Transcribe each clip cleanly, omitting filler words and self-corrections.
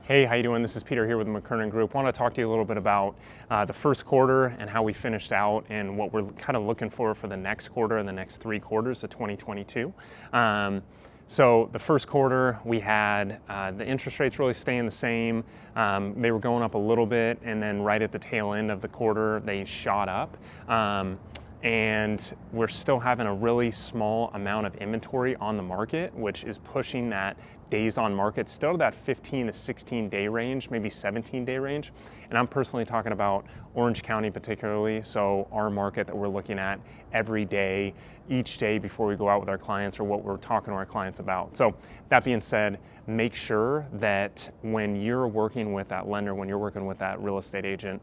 Hey, how you doing? This is Peter here with the McKernan Group. I want to talk to you a little bit about the first quarter and how we finished out and what we're kind of looking for the next quarter and the next 3 quarters of 2022. So the first quarter, we had the interest rates really staying the same. They were going up a little bit, and then right at the tail end of the quarter, they shot up. And we're still having a really small amount of inventory on the market, which is pushing that days on market still to that 15 to 16 day range, maybe 17 day range. And I'm personally talking about Orange County particularly, so our market that we're looking at every day, each day before we go out with our clients, or what we're talking to our clients about. So that being said, make sure that when you're working with that lender, when you're working with that real estate agent,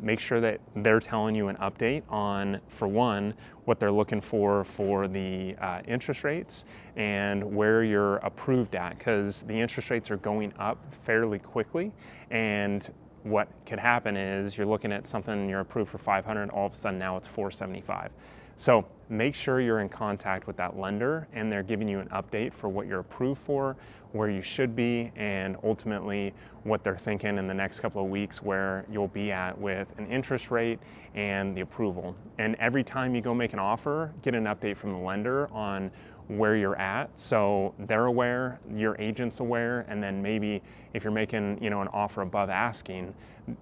make sure that they're telling you an update on, for one, what they're looking for the interest rates and where you're approved at, because the interest rates are going up fairly quickly. And what could happen is you're looking at something, you're approved for 500, all of a sudden now it's 475. So make sure you're in contact with that lender and they're giving you an update for what you're approved for, where you should be, and ultimately what they're thinking in the next couple of weeks where you'll be at with an interest rate and the approval. And every time you go make an offer, get an update from the lender on where you're at, so they're aware, your agent's aware, and then maybe if you're making an offer above asking,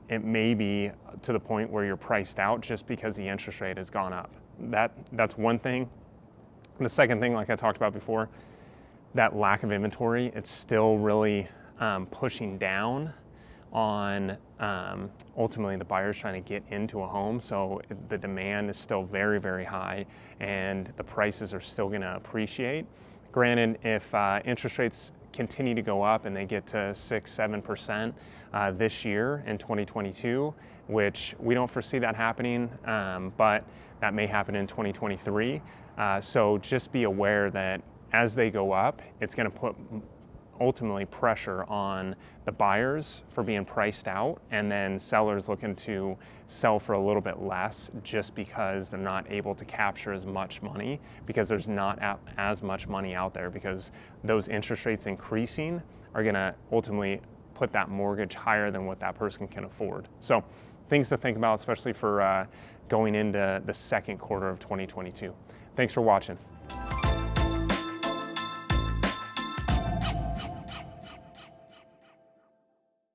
it may be to the point where you're priced out just because the interest rate has gone up. That's one thing. And the second thing, like I talked about before, that lack of inventory, it's still really pushing down on ultimately the buyers trying to get into a home. So the demand is still very, very high and the prices are still going to appreciate. Granted, if interest rates continue to go up and they get to 6-7% this year in 2022, which we don't foresee that happening, but that may happen in 2023. So just be aware that as they go up, it's going to put ultimately pressure on the buyers for being priced out, and then sellers looking to sell for a little bit less just because they're not able to capture as much money, because there's not as much money out there, because those interest rates increasing are going to ultimately put that mortgage higher than what that person can afford. So things to think about, especially for going into the second quarter of 2022. Thanks for watching.